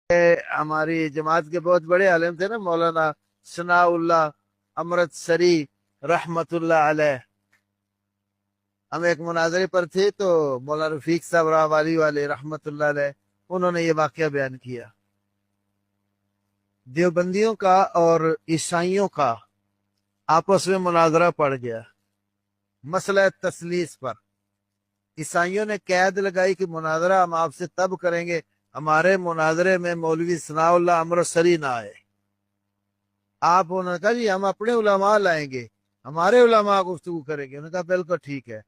ہماری جماعت کے بہت بڑے عالم تھے نا، مولانا ثناء اللہ امرتسری رحمت اللہ علیہ۔ ہم ایک مناظرے پر تھے تو مولانا رفیق صاحب راوالی والے رحمت اللہ علیہ انہوں نے یہ واقعہ بیان کیا، دیوبندیوں کا اور عیسائیوں کا آپس میں مناظرہ پڑ گیا مسئلہ تثلیث پر۔ عیسائیوں نے قید لگائی کہ مناظرہ ہم آپ سے تب کریں گے ہمارے مناظرے میں مولوی ثناء اللہ امرتسری نہ آئے۔ آپ انہوں نے کہا جی ہم اپنے علماء لائیں گے، ہمارے علماء گفتگو کریں گے۔ انہوں نے کہا بالکل ٹھیک ہے۔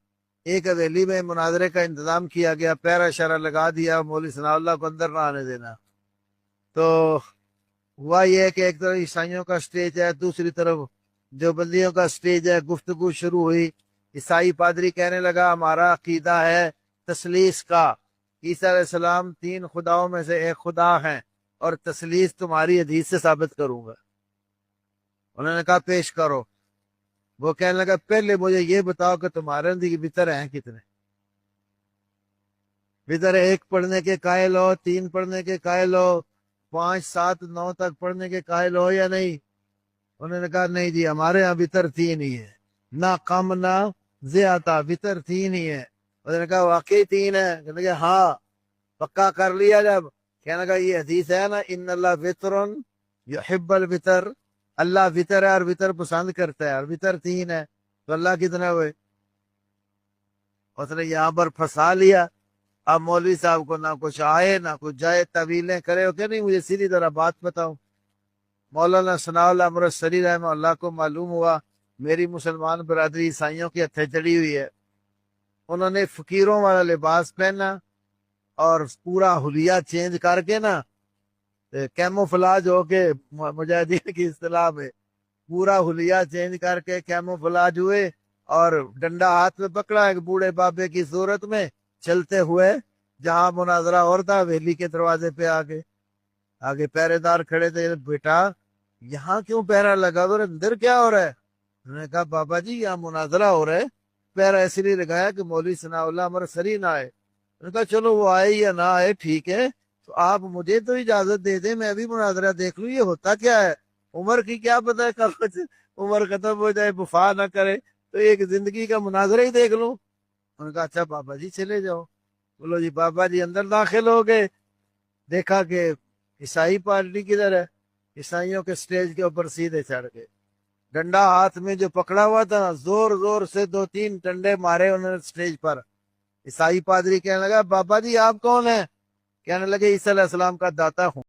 ایک حویلی میں مناظرے کا انتظام کیا گیا، پیرا شرا لگا دیا مولوی ثناء اللہ کو اندر نہ آنے دینا۔ تو ہوا یہ کہ ایک طرف عیسائیوں کا سٹیج ہے، دوسری طرف دیوبندیوں کا سٹیج ہے۔ گفتگو شروع ہوئی، عیسائی پادری کہنے لگا ہمارا عقیدہ ہے تثلیث کا، عیسیٰ علیہ السلام 3 خداؤں میں سے ایک خدا ہیں، اور تثلیث تمہاری حدیث سے ثابت کروں گا۔ انہوں نے کہا پیش کرو۔ وہ کہنے لگا پہلے مجھے یہ بتاؤ کہ تمہارے اندر وطر ہیں کتنے؟ وطر 1 پڑھنے کے قائل ہو، 3 پڑھنے کے قائل ہو، 5 7 9 تک پڑھنے کے قائل ہو یا نہیں؟ انہوں نے کہا نہیں جی ہمارے یہاں وطر 3 ہی ہے، نہ کم نہ زیادہ، وطر 3 ہی ہے۔ انہوں نے کہا واقعی 3 ہے؟ کہنے لگا ہاں پکا کر لیا جب؟ کہنے لگا یہ حدیث ہے نا ان اللہ وطر یحب الوطر، اللہ وطر ہے اور وطر پسند کرتا ہے، اور وطر 3 ہے تو اللہ کتنا ہوئے؟ اس نے یہاں پر پھنسا لیا۔ اب مولوی صاحب کو نہ کچھ آئے نہ کچھ جائے، طویلیں کرے ہو کہ نہیں مجھے سیدھی طرح بات بتاؤ۔ مولانا ثناء اللہ امرتسری رحمہ اللہ کو معلوم ہوا میری مسلمان برادری عیسائیوں کی ہتھے چڑھی ہوئی ہے۔ انہوں نے فقیروں والا لباس پہنا اور پورا حلیہ چینج کر کے نا، کیموفلاج ہو کے، مجاہدین کی اصطلاح میں پورا حلیہ چینج کر کے کیموفلاج ہوئے، اور ڈنڈا ہاتھ میں پکڑا ایک بوڑھے بابے کی صورت میں، چلتے ہوئے جہاں مناظرہ اور تھا حویلی کے دروازے پہ آگے پہرے دار کھڑے تھے۔ بیٹا یہاں کیوں پہرا لگا اور اندر کیا ہو رہا ہے؟ انہوں نے کہا بابا جی یہاں مناظرہ ہو رہا ہے، پہرا اس لیے لگایا کہ مولوی ثناء اللہ امرتسری نہ آئے۔ انہوں نے کہا چلو وہ آئے یا نہ آئے ٹھیک ہے، تو آپ مجھے تو اجازت دے دیں میں بھی مناظرہ دیکھ لوں، یہ ہوتا کیا ہے؟ عمر کی کیا پتہ ہے کب عمر ختم ہو جائے وفا نہ کرے، تو ایک زندگی کا مناظرہ ہی دیکھ لوں۔ انہوں نے کہا اچھا بابا جی چلے جاؤ۔ بولو جی بابا جی اندر داخل ہو گئے، دیکھا کہ عیسائی پارٹی کدھر ہے، عیسائیوں کے سٹیج کے اوپر سیدھے چڑھ گئے، ڈنڈا ہاتھ میں جو پکڑا ہوا تھا زور زور سے 2 3 ڈنڈے مارے انہوں نے سٹیج پر۔ عیسائی پادری کہنے لگا بابا جی آپ کون ہیں؟ کہنے لگے عیسیٰ علیہ السلام کا داتا ہوں۔